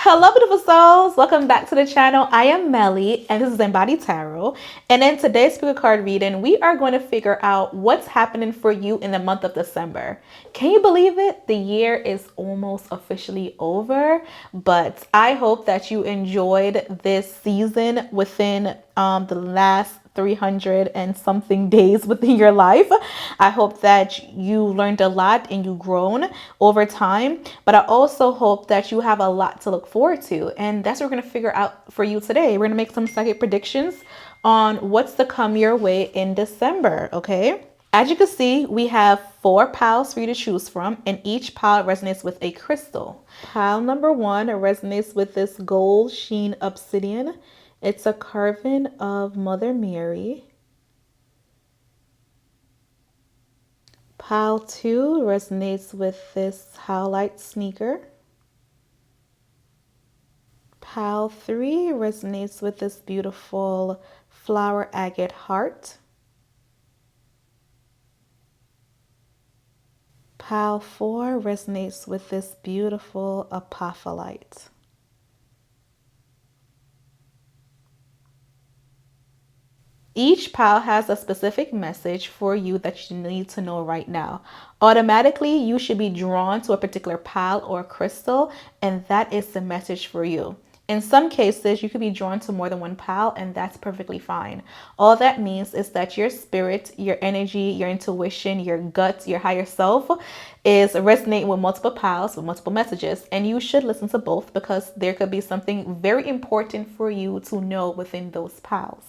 Hello, beautiful souls. Welcome back to the channel. I am Melly, and this is Imbody Tarot. And in today's spirit card reading, we are going to figure out what's happening for you in the month of December. Can you believe it? The year is almost officially over, but I hope that you enjoyed this season within the last 300 and something days within your life. I hope that you learned a lot and you grown over time, but I also hope that you have a lot to look forward to. And that's what we're going to figure out for you today. We're going to make some psychic predictions on what's to come your way in December, okay? As you can see, we have 4 piles for you to choose from, and each pile resonates with a crystal. Pile number 1 resonates with this gold sheen obsidian. It's a carving of Mother Mary. Pile 2 resonates with this Howlite sneaker. Pile 3 resonates with this beautiful flower agate heart. Pile 4 resonates with this beautiful Apophyllite. Each pile has a specific message for you that you need to know right now. Automatically, you should be drawn to a particular pile or crystal, and that is the message for you. In some cases, you could be drawn to more than one pile, and that's perfectly fine. All that means is that your spirit, your energy, your intuition, your gut, your higher self is resonating with multiple piles, with multiple messages, and you should listen to both because there could be something very important for you to know within those piles.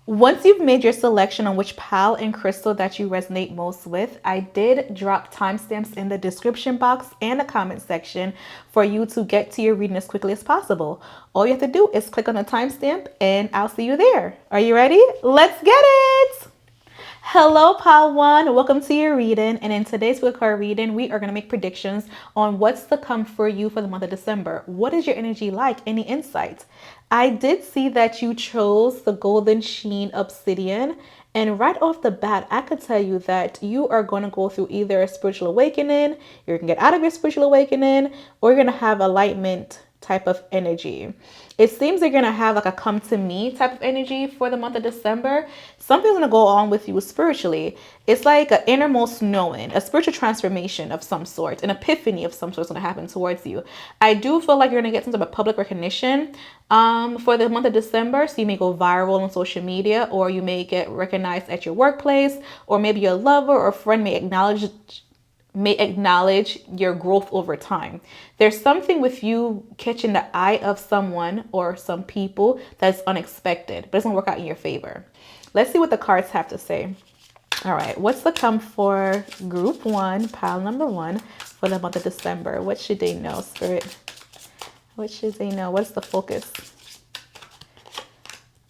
Once you've made your selection on which pile and crystal that you resonate most with, I did drop timestamps in the description box and the comment section for you to get to your reading as quickly as possible. All you have to do is click on the timestamp and I'll see you there. Are you ready? Let's get it! Hello, Pile 1. Welcome to your reading. And in today's spirit card reading, we are going to make predictions on what's to come for you for the month of December. What is your energy like? Any insights? I did see that you chose the golden sheen obsidian. And right off the bat, I could tell you that you are going to go through either a spiritual awakening, you're going to get out of your spiritual awakening, or you're going to have enlightenment type of energy. It seems you're going to have like a come to me type of energy for the month of December. Something's going to go on with you spiritually. It's like an innermost knowing, a spiritual transformation of some sort, an epiphany of some sort is going to happen towards you. I do feel like you're going to get some type of public recognition for the month of December. So you may go viral on social media, or you may get recognized at your workplace, or maybe your lover or friend may acknowledge your growth over time. There's something with you catching the eye of someone or some people that's unexpected, but it's gonna work out in your favor. Let's see what the cards have to say. All right, what's to come for group 1, pile number 1 for the month of December? What should they know, Spirit? What should they know? What's the focus?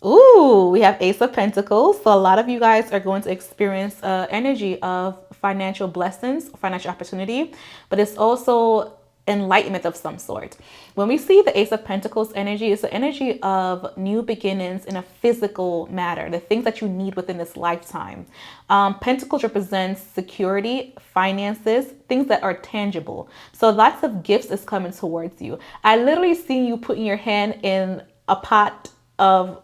Ooh, we have Ace of Pentacles. So a lot of you guys are going to experience energy of financial blessings, financial opportunity, but it's also enlightenment of some sort. When we see the Ace of Pentacles energy, it's the energy of new beginnings in a physical matter, the things that you need within this lifetime. Pentacles represents security, finances, things that are tangible. So lots of gifts is coming towards you. I literally see you putting your hand in a pot of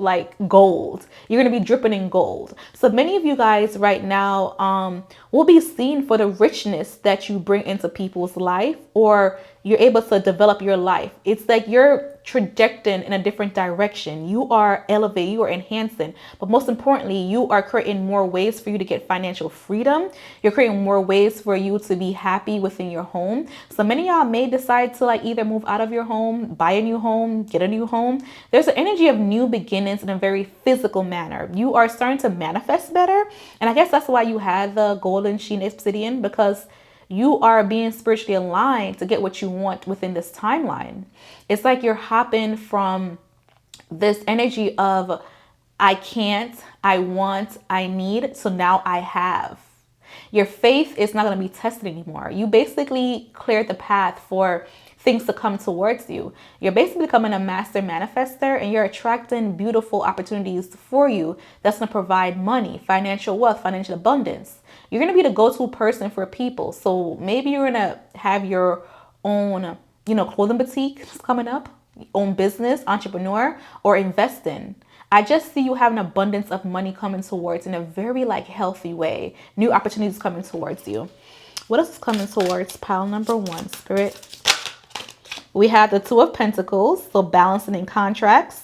like gold. You're going to be dripping in gold. So many of you guys right now will be seen for the richness that you bring into people's life, or you're able to develop your life. It's like you're trajecting in a different direction. You are elevating, you are enhancing, but most importantly, you are creating more ways for you to get financial freedom. You're creating more ways for you to be happy within your home. So many of y'all may decide to like either move out of your home, buy a new home, get a new home. There's an energy of new beginnings in a very physical manner. You are starting to manifest better. And I guess that's why you had the golden sheen obsidian, because you are being spiritually aligned to get what you want within this timeline. It's like you're hopping from this energy of I can't, I want, I need, so now I have. Your faith is not going to be tested anymore. You basically cleared the path for things to come towards you. You're basically becoming a master manifester, and you're attracting beautiful opportunities for you that's going to provide money, financial wealth, financial abundance. You're going to be the go-to person for people. So maybe you're going to have your own clothing boutique is coming up, own business, entrepreneur, or invest in. I just see you have an abundance of money coming towards in a very like healthy way. New opportunities coming towards you. What else is coming towards pile number one, Spirit? We have the Two of Pentacles, so balancing in contracts.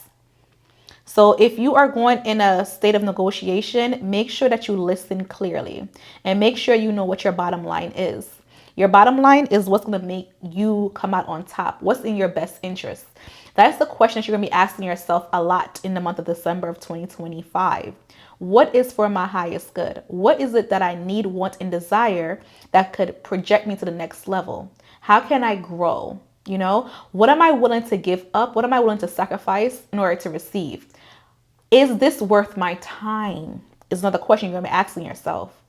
So if you are going in a state of negotiation, make sure that you listen clearly and make sure you know what your bottom line is. Your bottom line is what's going to make you come out on top. What's in your best interest? That's the question that you're going to be asking yourself a lot in the month of December of 2025. What is for my highest good? What is it that I need, want, and desire that could project me to the next level? How can I grow? What am I willing to give up? What am I willing to sacrifice in order to receive? Is this worth my time? Is another question you're going to be asking yourself.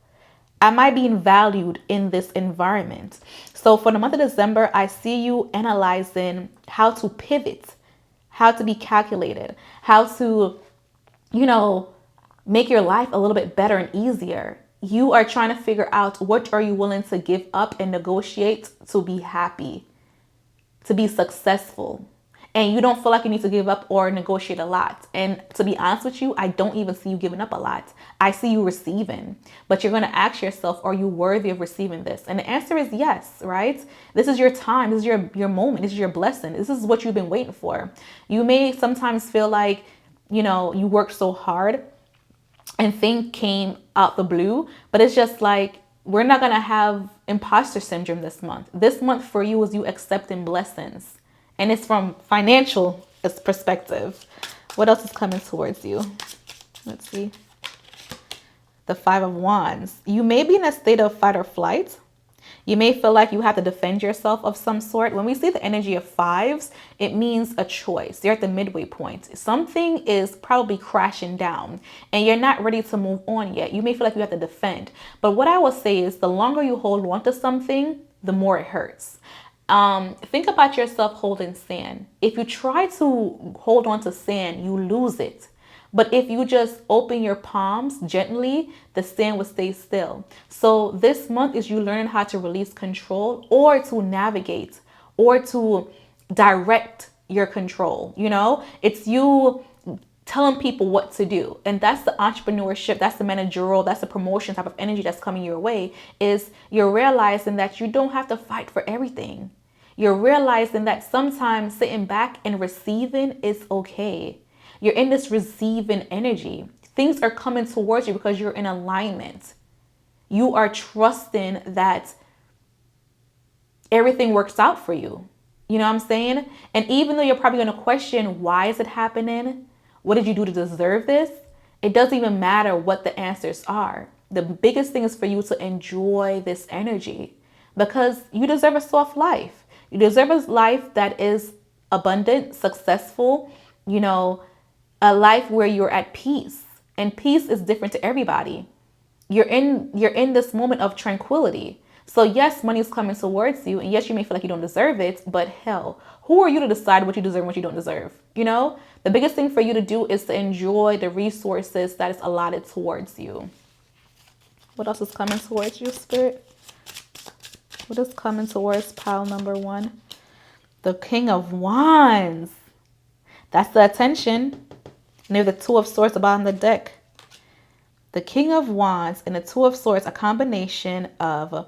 Am I being valued in this environment? So for the month of December, I see you analyzing how to pivot, how to be calculated, how to, make your life a little bit better and easier. You are trying to figure out what are you willing to give up and negotiate to be happy, to be successful. And you don't feel like you need to give up or negotiate a lot. And to be honest with you, I don't even see you giving up a lot. I see you receiving. But you're going to ask yourself, are you worthy of receiving this? And the answer is yes, right? This is your time. This is your moment. This is your blessing. This is what you've been waiting for. You may sometimes feel like, you worked so hard and things came out the blue. But it's just like, we're not going to have imposter syndrome this month. This month for you is you accepting blessings. And it's from financial perspective. What else is coming towards you? Let's see. The Five of Wands. You may be in a state of fight or flight. You may feel like you have to defend yourself of some sort. When we see the energy of fives, it means a choice. You're at the midway point. Something is probably crashing down and you're not ready to move on yet. You may feel like you have to defend. But what I will say is the longer you hold on to something, the more it hurts. Think about yourself holding sand. If you try to hold on to sand, you lose it. But if you just open your palms gently, the sand will stay still. So this month is you learning how to release control or to navigate or to direct your control. It's you telling people what to do. And that's the entrepreneurship, that's the managerial, that's the promotion type of energy that's coming your way, is you're realizing that you don't have to fight for everything. You're realizing that sometimes sitting back and receiving is okay. You're in this receiving energy. Things are coming towards you because you're in alignment. You are trusting that everything works out for you. You know what I'm saying? And even though you're probably going to question, why is it happening? What did you do to deserve this? It doesn't even matter what the answers are. The biggest thing is for you to enjoy this energy because you deserve a soft life. You deserve a life that is abundant, successful, a life where you're at peace. And peace is different to everybody. You're in this moment of tranquility. So yes, money is coming towards you. And yes, you may feel like you don't deserve it, but hell, who are you to decide what you deserve and what you don't deserve? The biggest thing for you to do is to enjoy the resources that is allotted towards you. What else is coming towards you, Spirit? What is coming towards pile number one? The King of Wands. That's the attention. Near the Two of Swords above the deck. The King of Wands and the Two of Swords, a combination of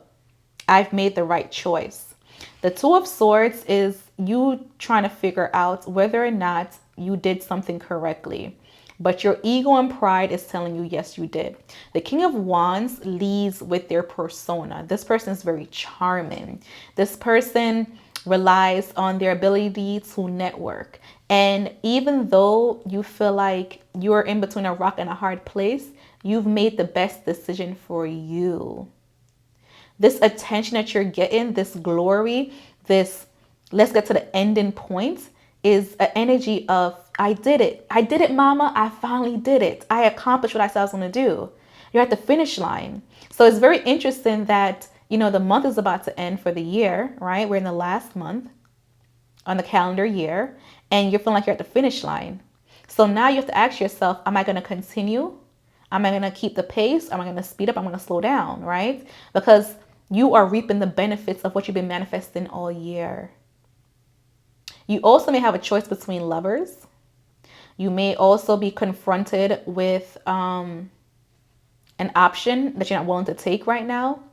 I've made the right choice. The Two of Swords is you trying to figure out whether or not you did something correctly. But your ego and pride is telling you, yes, you did. The King of Wands leads with their persona. This person is very charming. This person relies on their ability to network. And even though you feel like you're in between a rock and a hard place, you've made the best decision for you. This attention that you're getting, this glory, this let's get to the ending point is an energy of I did it. I did it, mama. I finally did it. I accomplished what I said I was going to do. You're at the finish line. So it's very interesting that, the month is about to end for the year, right? We're in the last month on the calendar year and you're feeling like you're at the finish line. So now you have to ask yourself, am I going to continue? Am I going to keep the pace? Am I going to speed up? I'm going to slow down, right? Because you are reaping the benefits of what you've been manifesting all year. You also may have a choice between lovers. You may also be confronted with an option that you're not willing to take right now.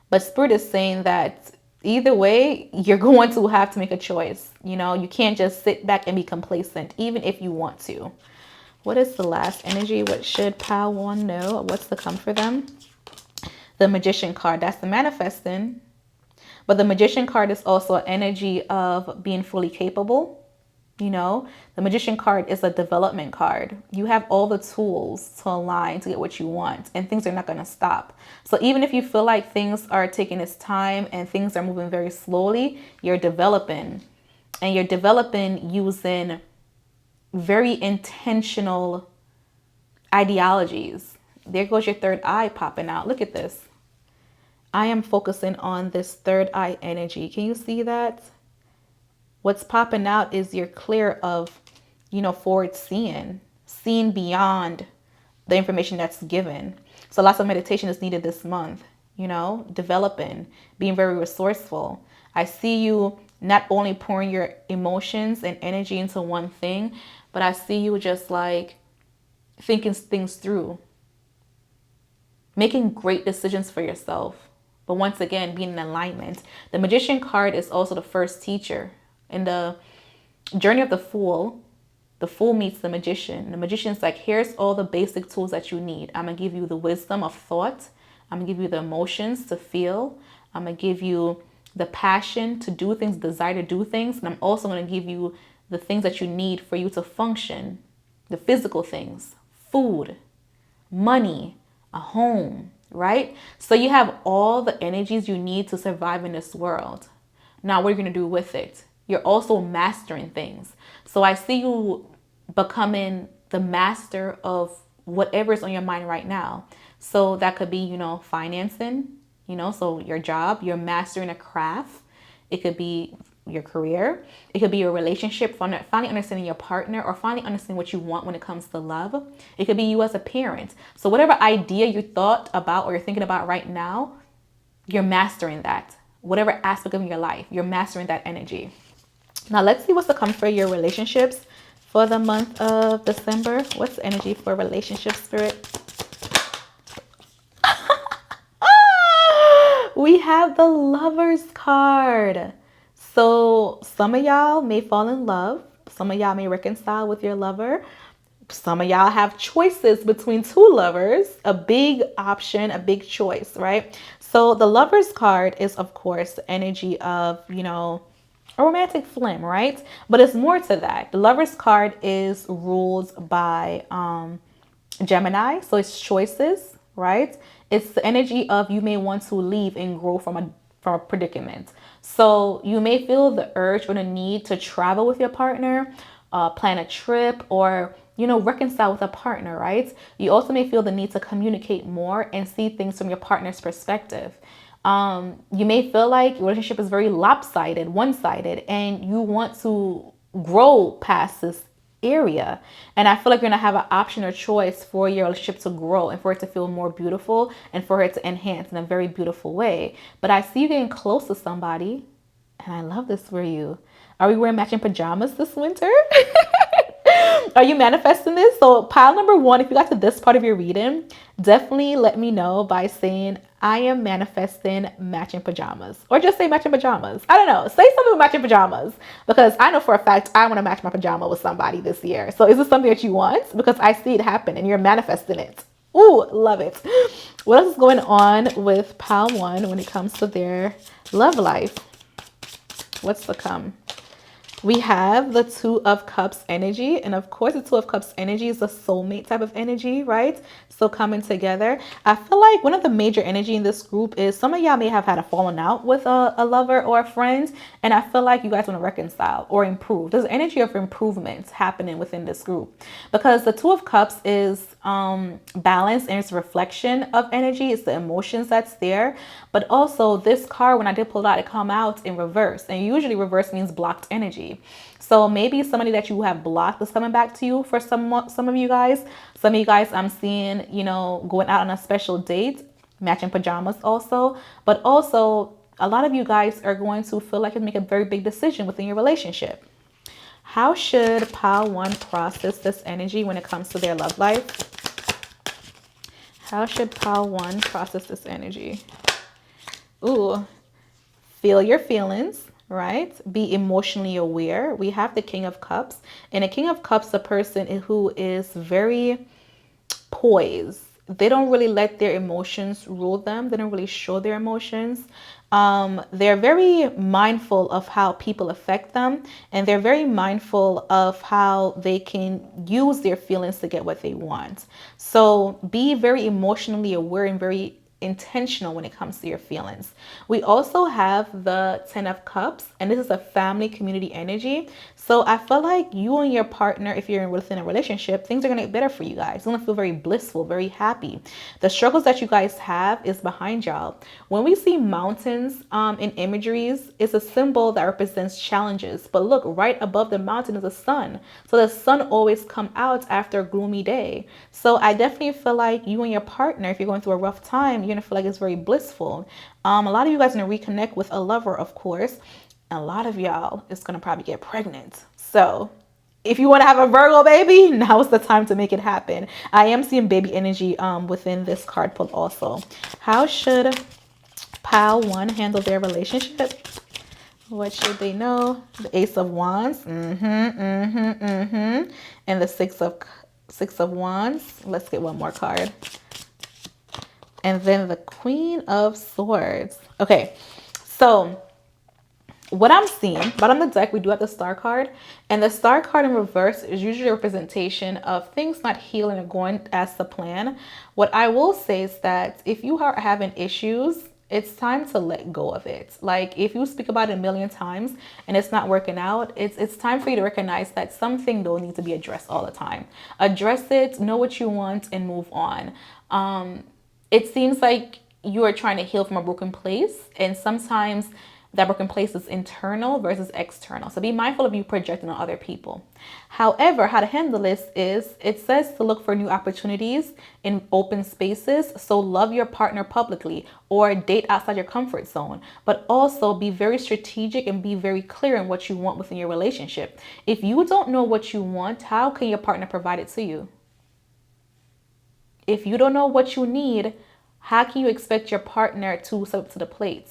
But Spirit is saying that either way, you're going to have to make a choice. You know, you can't just sit back and be complacent, even if you want to. What is the last energy? What should Pile 1 know? What's to come for them? The Magician card. That's the manifesting. But the Magician card is also an energy of being fully capable. You know, the Magician card is a development card. You have all the tools to align to get what you want, and things are not going to stop. So even if you feel like things are taking its time and things are moving very slowly, you're developing. And you're developing using very intentional ideologies. There goes your third eye popping out. Look at this. I am focusing on this third eye energy. Can you see that? What's popping out is you're clear of, you know, forward seeing beyond the information that's given. So lots of meditation is needed this month, you know, developing, being very resourceful. I see you not only pouring your emotions and energy into one thing, but I see you just like thinking things through, making great decisions for yourself. But once again, being in alignment. The Magician card is also the first teacher. In the journey of the Fool meets the Magician. The Magician's like, here's all the basic tools that you need. I'm going to give you the wisdom of thought. I'm going to give you the emotions to feel. I'm going to give you the passion to do things, desire to do things. And I'm also going to give you the things that you need for you to function. The physical things, food, money, a home, right? So you have all the energies you need to survive in this world. Now, what are you going to do with it? You're also mastering things. So I see you becoming the master of whatever is on your mind right now. So that could be, you know, financing, you know, so your job, you're mastering a craft. It could be your career. It could be your relationship, finally understanding your partner, or finally understanding what you want when it comes to love. It could be you as a parent. So whatever idea you thought about or you're thinking about right now, you're mastering that. Whatever aspect of your life, you're mastering that energy. Now let's see what's to come for your relationships for the month of December. What's the energy for relationship, Spirit? We have the Lovers card. So some of y'all may fall in love. Some of y'all may reconcile with your lover. Some of y'all have choices between two lovers, a big option, a big choice, right? So the Lovers card is, of course, the energy of, you know, a romantic fling, right? But it's more to that. The Lovers card is ruled by Gemini, so it's choices, right? It's the energy of you may want to leave and grow from a predicament. So you may feel the urge or the need to travel with your partner, plan a trip, or, you know, reconcile with a partner, right? You also may feel the need to communicate more and see things from your partner's perspective. You may feel like your relationship is very lopsided, one-sided, and you want to grow past this area. And I feel like you're gonna have an option or choice for your relationship to grow and for it to feel more beautiful and for it to enhance in a very beautiful way. But I see you getting close to somebody, and I love this for you. Are we wearing matching pajamas this winter? Are you manifesting this? So pile number 1, if you got to this part of your reading, definitely let me know by saying I am manifesting matching pajamas, or just say matching pajamas. I don't know. Say something with matching pajamas, because I know for a fact I want to match my pajama with somebody this year. So is this something that you want? Because I see it happen and you're manifesting it. Ooh, love it. What else is going on with pile 1 when it comes to their love life? What's to come? We have the Two of Cups energy. And of course, the Two of Cups energy is a soulmate type of energy, right? So coming together. I feel like one of the major energy in this group is some of y'all may have had a falling out with a lover or a friend. And I feel like you guys want to reconcile or improve. There's energy of improvement happening within this group. Because the Two of Cups is balance and it's a reflection of energy. It's the emotions that's there. But also this card, when I did pull it out, it come out in reverse. And usually reverse means blocked energy. So maybe somebody that you have blocked is coming back to you for some of you guys. Some of you guys I'm seeing, you know, going out on a special date, matching pajamas also. But also a lot of you guys are going to feel like you make a very big decision within your relationship. How should pile 1 process this energy when it comes to their love life? How should pile 1 process this energy? Ooh, feel your feelings, right? Be emotionally aware. We have the King of Cups. And the King of Cups, the person who is very poised. They don't really let their emotions rule them. They don't really show their emotions. They're very mindful of how people affect them, and they're very mindful of how they can use their feelings to get what they want. So be very emotionally aware and very intentional when it comes to your feelings. We also have the 10 of Cups, and this is a family community energy. So I feel like you and your partner, if you're within a relationship, things are going to get better for you guys. It's going to feel very blissful, very happy. The struggles that you guys have is behind y'all. When we see mountains in imageries, it's a symbol that represents challenges. But look, right above the mountain is the sun. So the sun always comes out after a gloomy day. So I definitely feel like you and your partner, if you're going through a rough time, you're going to feel like it's very blissful. A lot of you guys are going to reconnect with a lover, of course. And a lot of y'all is going to probably get pregnant. So if you want to have a Virgo baby, now is the time to make it happen. I am seeing baby energy within this card pull also. How should pile 1 handle their relationship? What should they know? The Ace of Wands. And the Six of Wands. Let's get one more card. And then the Queen of Swords. Okay, so what I'm seeing, but on the deck, we do have the Star card. And the Star card in reverse is usually a representation of things not healing or going as the plan. What I will say is that if you are having issues, it's time to let go of it. Like if you speak about it a million times and it's not working out, it's time for you to recognize that something don't need to be addressed all the time. Address it, know what you want, and move on. It seems like you are trying to heal from a broken place, and sometimes that broken place is internal versus external. So be mindful of you projecting on other people. However, how to handle this is it says to look for new opportunities in open spaces. So love your partner publicly or date outside your comfort zone, but also be very strategic and be very clear in what you want within your relationship. If you don't know what you want, how can your partner provide it to you? If you don't know what you need, how can you expect your partner to step up to the plate?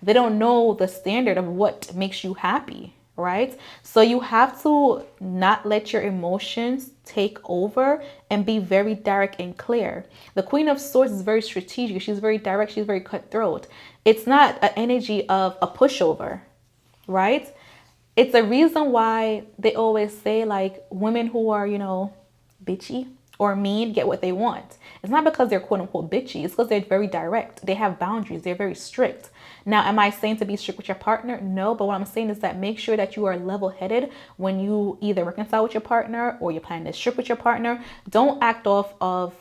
They don't know the standard of what makes you happy, right? So you have to not let your emotions take over and be very direct and clear. The Queen of Swords is very strategic. She's very direct. She's very cutthroat. It's not an energy of a pushover, right? It's a reason why they always say like women who are, bitchy or mean get what they want. It's not because they're quote unquote bitchy. It's because they're very direct. They have boundaries. They're very strict. Now, am I saying to be strict with your partner? No, but what I'm saying is that make sure that you are level-headed when you either reconcile with your partner or you're planning to strip with your partner. Don't act off of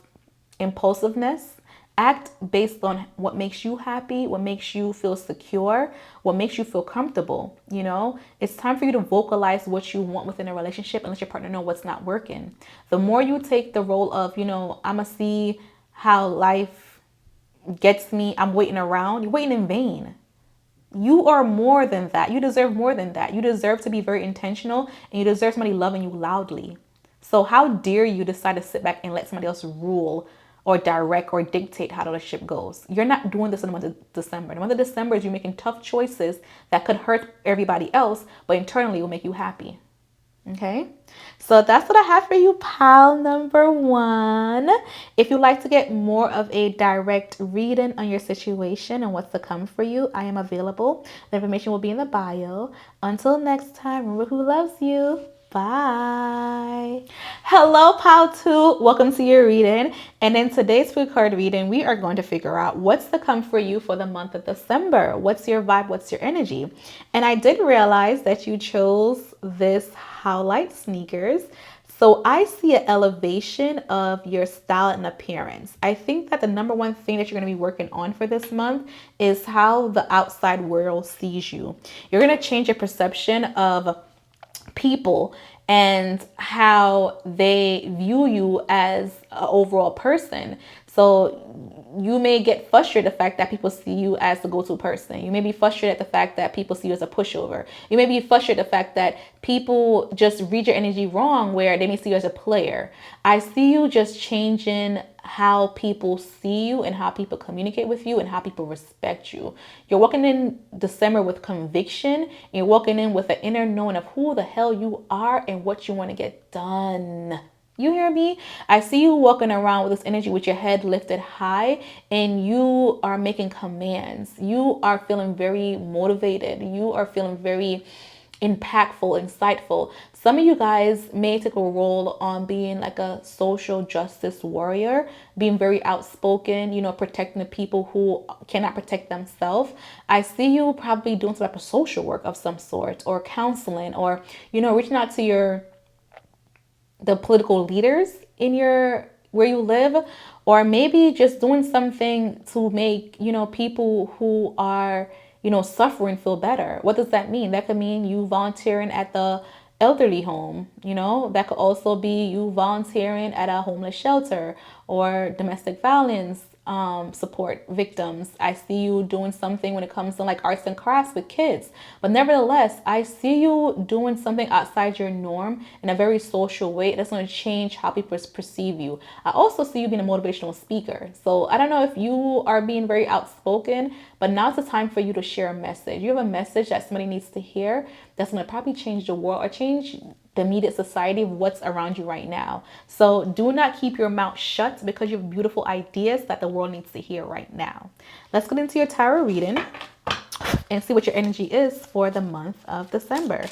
impulsiveness. Act based on what makes you happy, what makes you feel secure, what makes you feel comfortable. It's time for you to vocalize what you want within a relationship and let your partner know what's not working. The more you take the role of, I'ma see how life gets me, I'm waiting around, you're waiting in vain. You are more than that. You deserve more than that. You deserve to be very intentional, and you deserve somebody loving you loudly. So how dare you decide to sit back and let somebody else rule or direct or dictate how the relationship goes? You're not doing this in the month of December. The month of December is you making tough choices that could hurt everybody else, but internally will make you happy. Okay, so that's what I have for you, pile number 1. If you'd like to get more of a direct reading on your situation and what's to come for you, I am available. The information will be in the bio. Until next time, remember who loves you. Bye. Hello, pile 2. Welcome to your reading. And in today's food card reading, we are going to figure out what's to come for you for the month of December. What's your vibe? What's your energy? And I did realize that you chose this Howlite sneakers. So I see an elevation of your style and appearance. I think that the number one thing that you're going to be working on for this month is how the outside world sees you. You're going to change your perception of people and how they view you as an overall person. So you may get frustrated the fact that people see you as the go-to person. You may be frustrated at the fact that people see you as a pushover. You may be frustrated the fact that people just read your energy wrong, where they may see you as a player. I see you just changing how people see you and how people communicate with you and how people respect you. You're walking in December with conviction, and you're walking in with an inner knowing of who the hell you are and what you want to get done. You hear me? I see you walking around with this energy with your head lifted high, and you are making commands. You are feeling very motivated. You are feeling very impactful, insightful. Some of you guys may take a role on being like a social justice warrior, being very outspoken, you know, protecting the people who cannot protect themselves. I see you probably doing some type of social work of some sort, or counseling, or, you know, reaching out to the political leaders in your where you live, or maybe just doing something to make, you know, people who are, you know, suffering feel better. What does that mean? That could mean you volunteering at the elderly home, you know. That could also be you volunteering at a homeless shelter or domestic violence support victims. I see you doing something when it comes to like arts and crafts with kids. But nevertheless, I see you doing something outside your norm in a very social way that's going to change how people perceive you. I also see you being a motivational speaker. So I don't know if you are being very outspoken, but now's the time for you to share a message. You have a message that somebody needs to hear that's going to probably change the world or change the immediate society of what's around you right now. So do not keep your mouth shut, because you have beautiful ideas that the world needs to hear right now. Let's get into your tarot reading and see what your energy is for the month of December.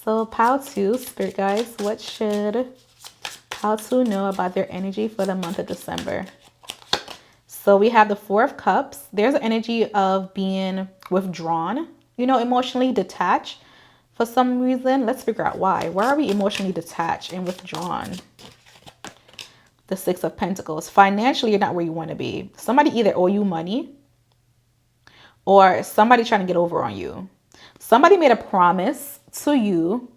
So pile 2, spirit guides, what should pile 2 know about their energy for the month of December? So we have the 4 of Cups. There's an energy of being withdrawn, you know, emotionally detached. For some reason, let's figure out why. Why are we emotionally detached and withdrawn? The 6 of Pentacles. Financially, you're not where you want to be. Somebody either owe you money, or somebody trying to get over on you. Somebody made a promise to you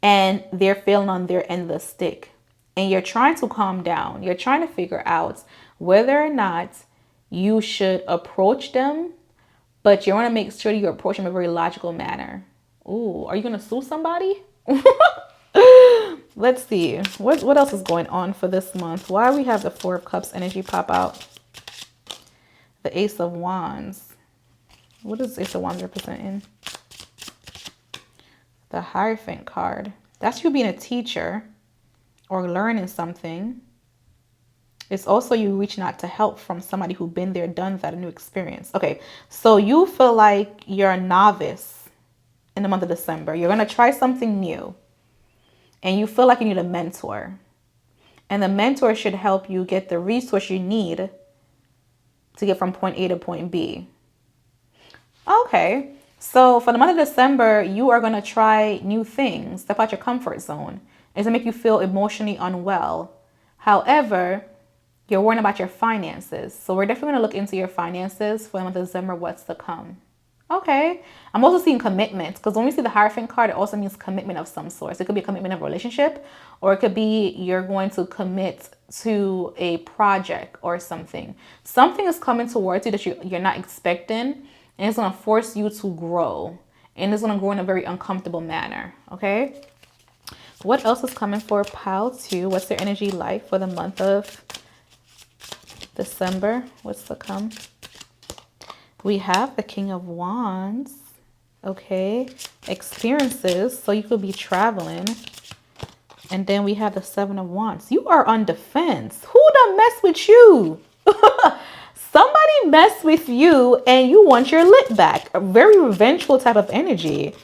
and they're failing on their end of the stick. And you're trying to calm down. You're trying to figure out whether or not you should approach them, but you want to make sure you approach them in a very logical manner. Ooh, are you going to sue somebody? Let's see. What else is going on for this month? Why we have the 4 of Cups energy pop out? The Ace of Wands. What is Ace of Wands representing? The Hierophant card. That's you being a teacher or learning something. It's also you reaching out to help from somebody who's been there, done that, a new experience. Okay, so you feel like you're a novice in the month of December. You're going to try something new, and you feel like you need a mentor, and the mentor should help you get the resource you need to get from point A to point B. Okay, so for the month of December, you are going to try new things, step out your comfort zone. It's going to make you feel emotionally unwell. However, you're worrying about your finances. So we're definitely going to look into your finances for the month of December, what's to come. Okay. I'm also seeing commitment, because when we see the Hierophant card, it also means commitment of some sort. It could be a commitment of a relationship, or it could be you're going to commit to a project or something. Something is coming towards you that you're not expecting, and it's going to force you to grow, and it's going to grow in a very uncomfortable manner. Okay. What else is coming for pile 2? What's their energy like for the month of December? What's to come? We have the King of Wands. Okay. Experiences. So you could be traveling. And then we have the 7 of Wands. You are on defense. Who done mess with you? Somebody messed with you and you want your lip back. A very revengeful type of energy.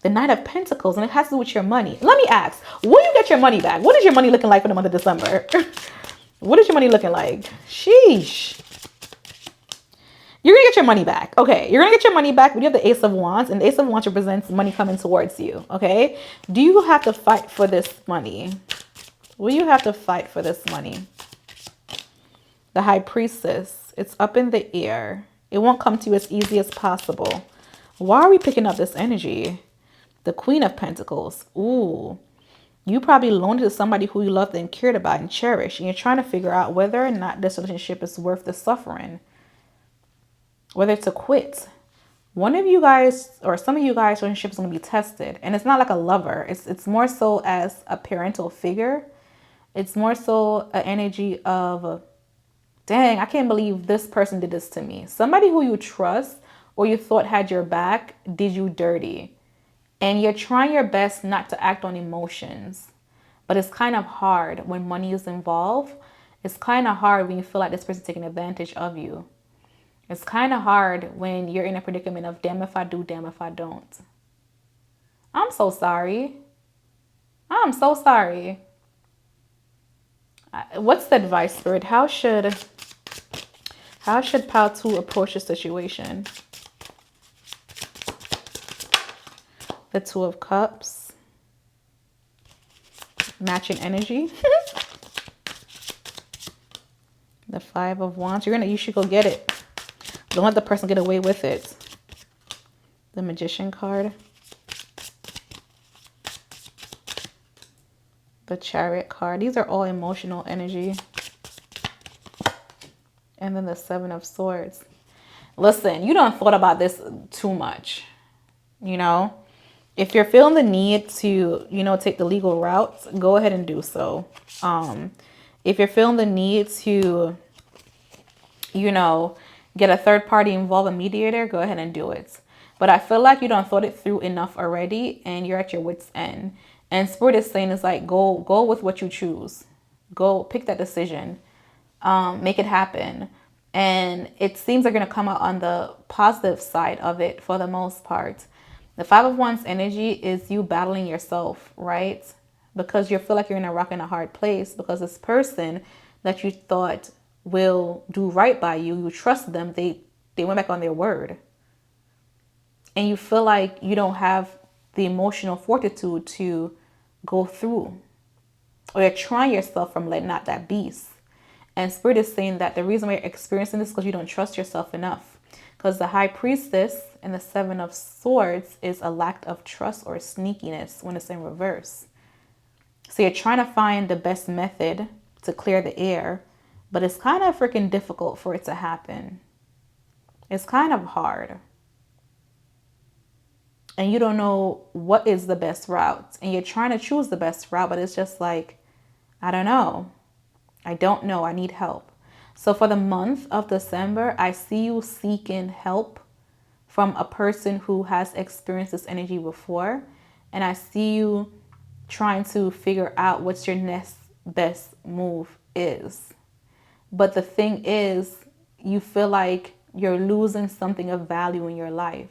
The Knight of Pentacles, and it has to do with your money. Let me ask, will you get your money back? What is your money looking like for the month of December? What is your money looking like? Sheesh. You're going to get your money back. Okay, you're going to get your money back. We have the Ace of Wands, and the Ace of Wands represents money coming towards you. Okay, do you have to fight for this money? Will you have to fight for this money? The High Priestess, it's up in the air. It won't come to you as easy as possible. Why are we picking up this energy? The Queen of Pentacles. Ooh, You probably loaned it to somebody who you loved and cared about and cherished. And you're trying to figure out whether or not this relationship is worth the suffering. Whether to quit. One of you guys or some of you guys' relationship is going to be tested. And it's not like a lover. It's more so as a parental figure. It's more so an energy of, dang, I can't believe this person did this to me. Somebody who you trust or you thought had your back did you dirty. And you're trying your best not to act on emotions. But it's kind of hard when money is involved. It's kind of hard when you feel like this person's taking advantage of you. It's kind of hard when you're in a predicament of damn if I do, damn if I don't. I'm so sorry. I'm so sorry. What's the advice, Spirit? How should Pal 2 approach the situation? The Two of Cups. Matching energy. The Five of Wands. You should go get it. Don't let the person get away with it. The Magician card. The Chariot card. These are all emotional energy. And then the Seven of Swords. Listen, you don't thought about this too much. You know, if you're feeling the need to, take the legal route, go ahead and do so. If you're feeling the need to, get a third party involved, a mediator, go ahead and do it. But I feel like you don't thought it through enough already and you're at your wit's end. And Spirit is saying is like, go with what you choose. Go pick that decision. Make it happen. And it seems they're going to come out on the positive side of it for the most part. The Five of Wands energy is you battling yourself, right? Because you feel like you're in a rock and a hard place because this person that you thought will do right by you, you trust them, they went back on their word. And you feel like you don't have the emotional fortitude to go through. Or you're trying yourself from letting out that beast. And Spirit is saying that the reason why you're experiencing this is because you don't trust yourself enough. Because the High Priestess and the Seven of Swords is a lack of trust or sneakiness when it's in reverse. So you're trying to find the best method to clear the air, but it's kind of freaking difficult for it to happen. It's kind of hard. And you don't know what is the best route. And you're trying to choose the best route, but it's just like, I don't know. I don't know. I need help. So for the month of December, I see you seeking help from a person who has experienced this energy before. And I see you trying to figure out what your next best move is. But the thing is, you feel like you're losing something of value in your life.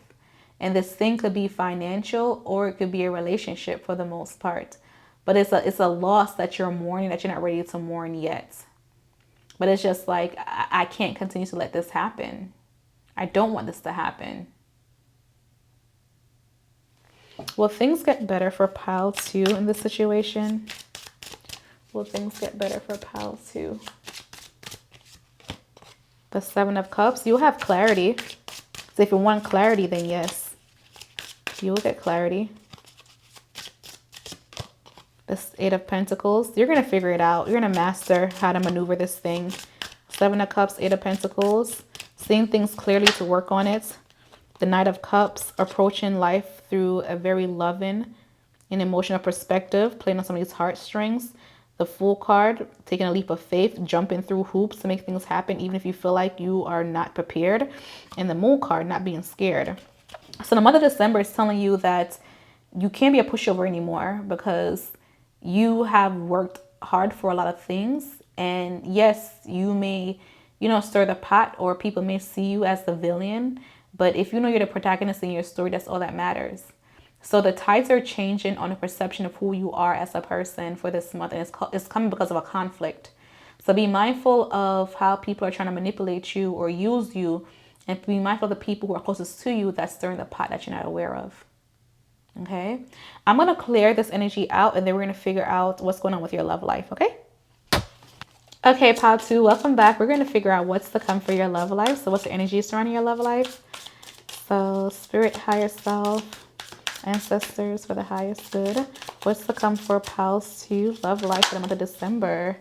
And this thing could be financial or it could be a relationship for the most part. But it's a loss that you're mourning that you're not ready to mourn yet. But it's just like, I can't continue to let this happen. I don't want this to happen. Will things get better for Pile 2 in this situation? Will things get better for Pile 2? The Seven of Cups. You'll have clarity. So if you want clarity, then yes. You will get clarity. This Eight of Pentacles. You're going to figure it out. You're going to master how to maneuver this thing. Seven of Cups, Eight of Pentacles. Seeing things clearly to work on it. The Knight of Cups. Approaching life through a very loving and emotional perspective. Playing on somebody's heartstrings. The Fool card. Taking a leap of faith. Jumping through hoops to make things happen. Even if you feel like you are not prepared. And the Moon card. Not being scared. So the month of December is telling you that you can't be a pushover anymore. Because you have worked hard for a lot of things. And yes, you may, stir the pot, or people may see you as the villain. But if you know you're the protagonist in your story, that's all that matters. So the tides are changing on the perception of who you are as a person for this month. And it's coming because of a conflict. So be mindful of how people are trying to manipulate you or use you. And be mindful of the people who are closest to you that's stirring the pot that you're not aware of. Okay, I'm going to clear this energy out and then we're going to figure out what's going on with your love life. Okay. Okay, Pile 2, welcome back. We're going to figure out what's to come for your love life. So what's the energy surrounding your love life? So Spirit, Higher Self, Ancestors for the highest good. What's to come for pals to love life for the month of December?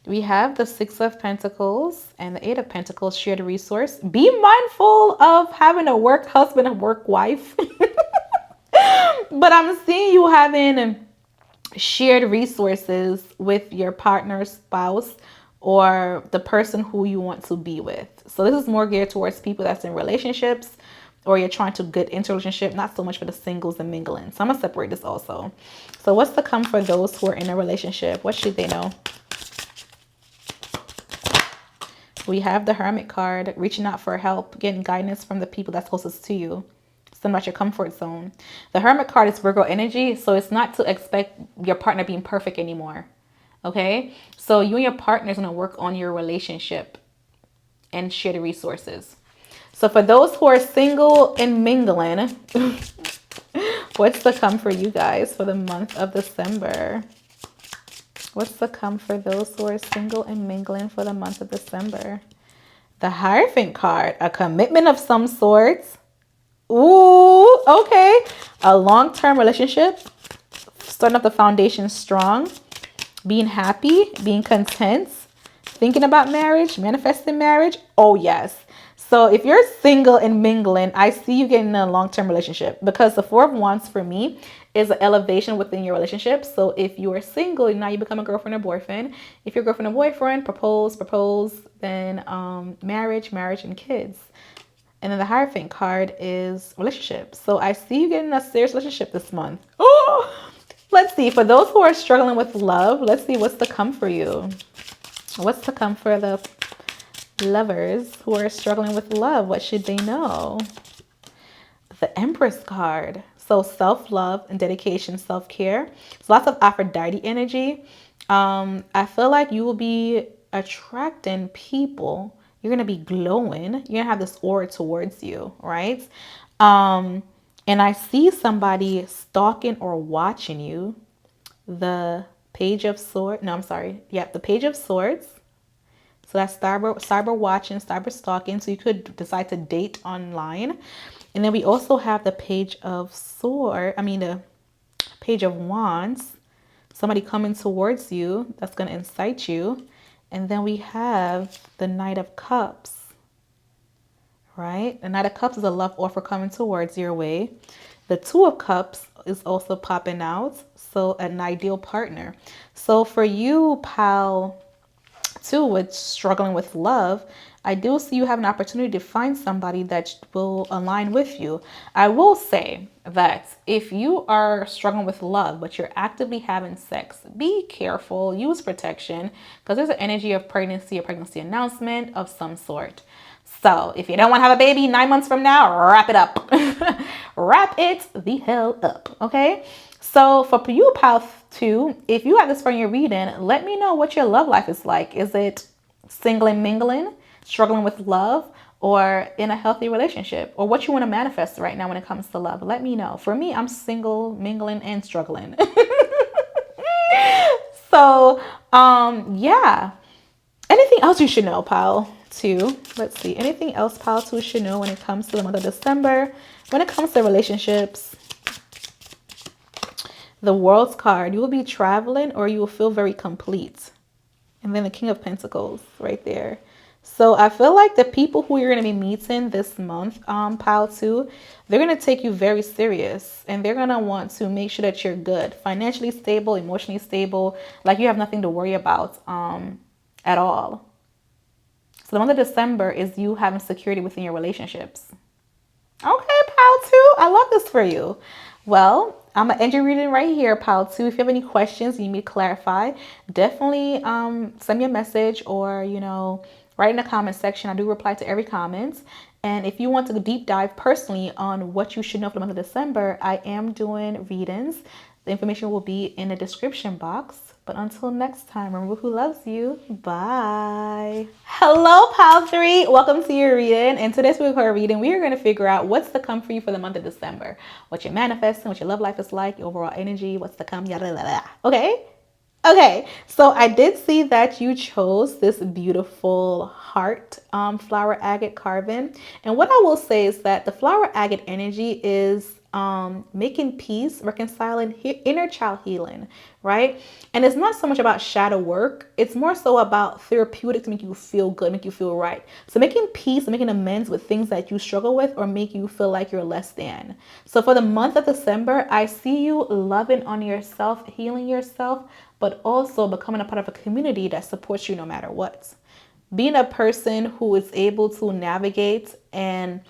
We have the Six of Pentacles and the Eight of Pentacles, shared resource. Be mindful of having a work husband and work wife. But I'm seeing you having shared resources with your partner, spouse, or the person who you want to be with. So this is more geared towards people that's in relationships, or you're trying to get into a relationship, not so much for the singles and mingling. So I'm gonna separate this also. So what's to come for those who are in a relationship? What should they know? We have the Hermit card, reaching out for help, getting guidance from the people that's closest to you. Something about your comfort zone. The Hermit card is Virgo energy, so it's not to expect your partner being perfect anymore. Okay? So you and your partner is going to work on your relationship and share the resources. So for those who are single and mingling, what's to come for you guys for the month of December? What's to come for those who are single and mingling for the month of December? The Hierophant card, a commitment of some sort. Ooh, okay. A long-term relationship, starting up the foundation strong, being happy, being content, thinking about marriage, manifesting marriage. Oh, yes. So if you're single and mingling, I see you getting in a long-term relationship, because the Four of Wands for me is an elevation within your relationship. So if you are single, now you become a girlfriend or boyfriend. If you're girlfriend or boyfriend, propose, then marriage, and kids. And then the Hierophant card is relationship. So I see you getting a serious relationship this month. Oh, let's see. For those who are struggling with love, let's see what's to come for you. What's to come for the lovers who are struggling with love? What should they know? The Empress card. So self-love and dedication, self-care. So lots of Aphrodite energy. I feel like you will be attracting people. You're going to be glowing. You're going to have this aura towards you, right? And I see somebody stalking or watching you. The Page of Swords. No, I'm sorry. Yeah, the Page of Swords. So that's cyber watching, cyber stalking. So you could decide to date online. And then we also have the Page of the Page of Wands. Somebody coming towards you that's going to incite you. And then we have the Knight of Cups, right? The Knight of Cups is a love offer coming towards your way. The Two of Cups is also popping out. So an ideal partner. So for you, pal, too, with struggling with love, I do see you have an opportunity to find somebody that will align with you. I will say that if you are struggling with love, but you're actively having sex, be careful, use protection, because there's an energy of pregnancy, a pregnancy announcement of some sort. So if you don't want to have a baby 9 months from now, wrap it up. Wrap it the hell up, okay? So for you, pal, too, if you have this for your reading, let me know what your love life is like. Is it single and mingling, struggling with love, or in a healthy relationship, or what you want to manifest right now when it comes to love? Let me know. For me, I'm single, mingling, and struggling. So, yeah. Anything else you should know, pal, too? Let's see. Anything else, pal, too, should know when it comes to the month of December, when it comes to relationships? The World's card, you will be traveling or you will feel very complete. And then the King of Pentacles right there. So I feel like the people who you're going to be meeting this month, pal, too, they're going to take you very serious. And they're going to want to make sure that you're good. Financially stable, emotionally stable. Like you have nothing to worry about at all. So the month of December is you having security within your relationships. Okay, pal, too. I love this for you. Well, I'm going to end your reading right here, pal, too. If you have any questions you need me to clarify, definitely send me a message or, write in the comment section. I do reply to every comment. And if you want to deep dive personally on what you should know for the month of December, I am doing readings. The information will be in the description box. But until next time, remember who loves you. Bye. Hello, Pal 3. Welcome to your reading. And today's reading, we are going to figure out what's to come for you for the month of December. What you're manifesting, what your love life is like, your overall energy, what's to come, yada, yada, yada. Okay? Okay, so I did see that you chose this beautiful heart flower agate carving. And what I will say is that the flower agate energy is making peace, reconciling, inner child healing, right? And it's not so much about shadow work. It's more so about therapeutic to make you feel good, make you feel right. So making peace, making amends with things that you struggle with or make you feel like you're less than. So for the month of December, I see you loving on yourself, healing yourself, but also becoming a part of a community that supports you no matter what. Being a person who is able to navigate and,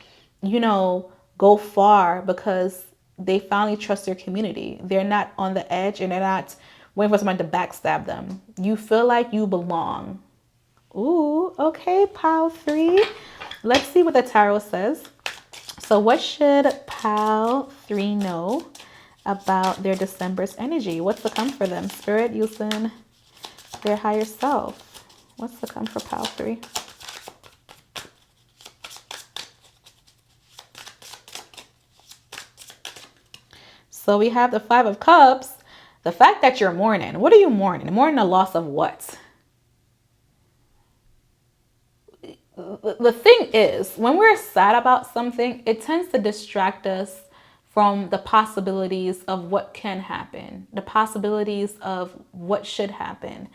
go far because they finally trust their community. They're not on the edge and they're not waiting for someone to backstab them. You feel like you belong. Ooh, okay, pile 3. Let's see what the tarot says. So what should pile 3 know about their December's energy? What's to come for them? Spirit using their higher self. What's to come for pile 3? So we have the 5 of Cups. The fact that you're mourning. What are you mourning? Mourning the loss of what? The thing is, when we're sad about something, it tends to distract us from the possibilities of what can happen, the possibilities of what should happen.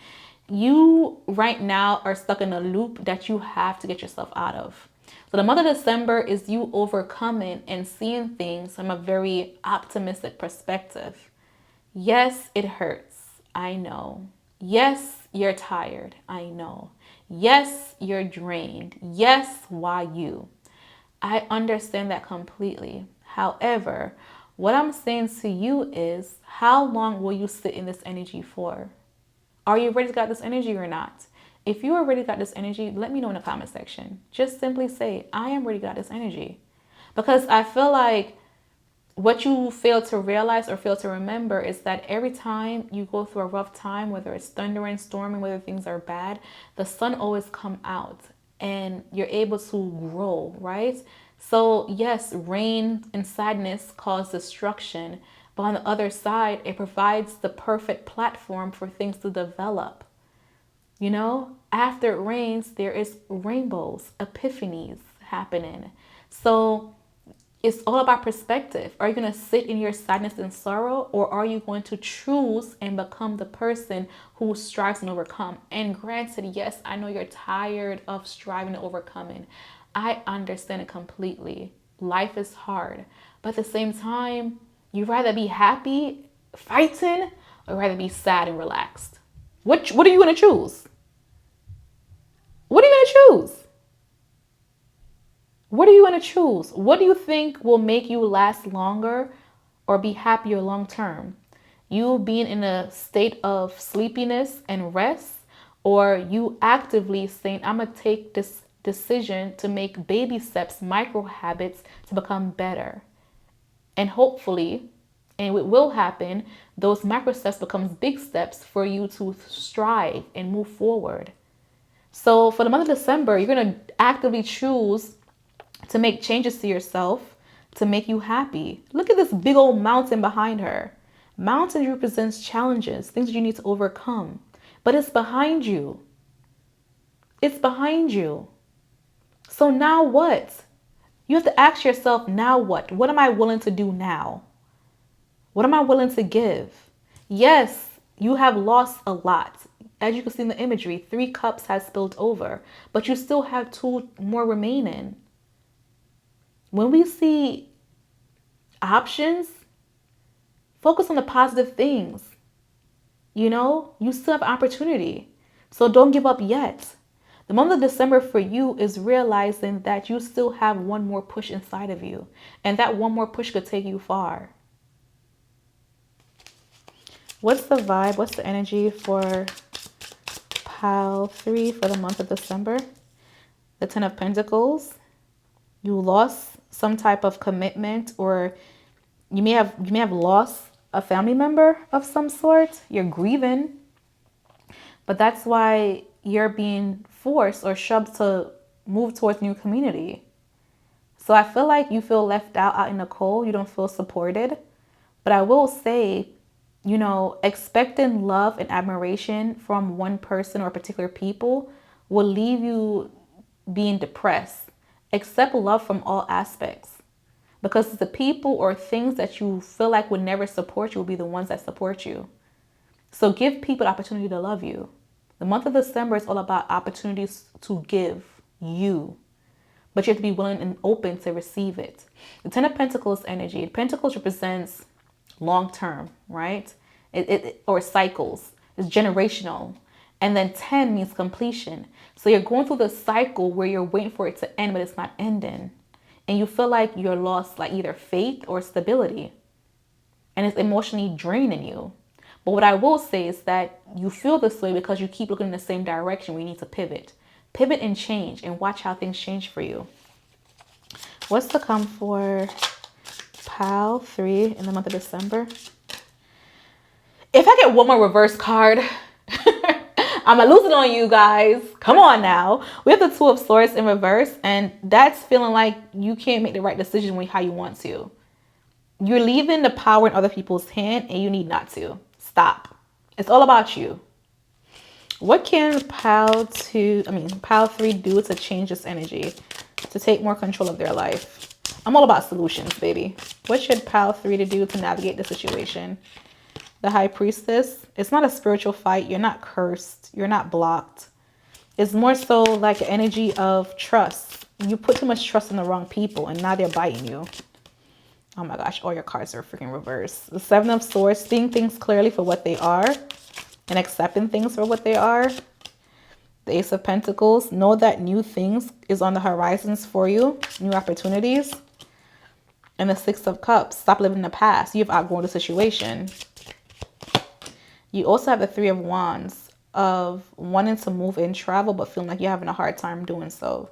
You right now are stuck in a loop that you have to get yourself out of. So the month of December is you overcoming and seeing things from a very optimistic perspective. Yes, it hurts. I know. Yes, you're tired. I know. Yes, you're drained. Yes, why you? I understand that completely. However, what I'm saying to you is, how long will you sit in this energy for? Are you ready to get this energy or not? If you are ready to get this energy, let me know in the comment section. Just simply say, I am ready to get this energy. Because I feel like what you fail to realize or fail to remember is that every time you go through a rough time, whether it's thundering, storming, whether things are bad, the sun always comes out and you're able to grow, right? So yes, rain and sadness cause destruction, but on the other side, it provides the perfect platform for things to develop. After it rains, there is rainbows, epiphanies happening. So it's all about perspective. Are you going to sit in your sadness and sorrow, or are you going to choose and become the person who strives and overcome? And granted, yes, I know you're tired of striving and overcoming. I understand it completely. Life is hard. But at the same time, you'd rather be happy, fighting, or rather be sad and relaxed? What are you going to choose? What are you going to choose? What are you going to choose? What do you think will make you last longer or be happier long term? You being in a state of sleepiness and rest, or you actively saying, I'm going to take this decision to make baby steps, micro habits to become better. And hopefully, and it will happen, those micro steps becomes big steps for you to strive and move forward. So for the month of December, you're going to actively choose to make changes to yourself to make you happy. Look at this big old mountain behind her. Mountain represents challenges, things you need to overcome. But it's behind you. It's behind you. So now what? You have to ask yourself, now what? What am I willing to do now? What am I willing to give? Yes, you have lost a lot. As you can see in the imagery, 3 cups has spilled over, but you still have 2 more remaining. When we see options, focus on the positive things. You still have opportunity. So don't give up yet. The month of December for you is realizing that you still have one more push inside of you. And that one more push could take you far. What's the vibe? What's the energy for pile 3 for the month of December? The 10 of Pentacles. You lost some type of commitment, or you may have lost a family member of some sort. You're grieving, but that's why you're being forced or shoved to move towards new community. So I feel like you feel left out in the cold. You don't feel supported. But I will say, expecting love and admiration from one person or particular people will leave you being depressed. Accept love from all aspects. Because the people or things that you feel like would never support you will be the ones that support you. So give people the opportunity to love you. The month of December is all about opportunities to give you, but you have to be willing and open to receive it. The Ten of Pentacles energy. Pentacles represents long term, right? Or cycles. It's generational. And then 10 means completion. So you're going through the cycle where you're waiting for it to end, but it's not ending. And you feel like you're lost like either faith or stability. And it's emotionally draining you. But what I will say is that you feel this way because you keep looking in the same direction where you need to pivot. Pivot and change and watch how things change for you. What's to come for Pal 3 in the month of December? If I get one more reverse card, I'm not losing on you guys. Come on now. We have the Two of Swords in reverse, and that's feeling like you can't make the right decision how you want to. You're leaving the power in other people's hand, and you need not to. Stop. It's all about you. What can Pal 3 do to change this energy, to take more control of their life? I'm all about solutions, baby. What should Pal 3 to do to navigate the situation? The High Priestess. It's not a spiritual fight. You're not cursed. You're not blocked. It's more so like an energy of trust. You put too much trust in the wrong people, and now they're biting you. Oh my gosh, all your cards are freaking reversed. The Seven of Swords, seeing things clearly for what they are and accepting things for what they are. The Ace of Pentacles, know that new things is on the horizons for you, new opportunities. And the Six of Cups, stop living in the past. You've outgrown the situation. You also have the Three of Wands of wanting to move and travel, but feeling like you're having a hard time doing so.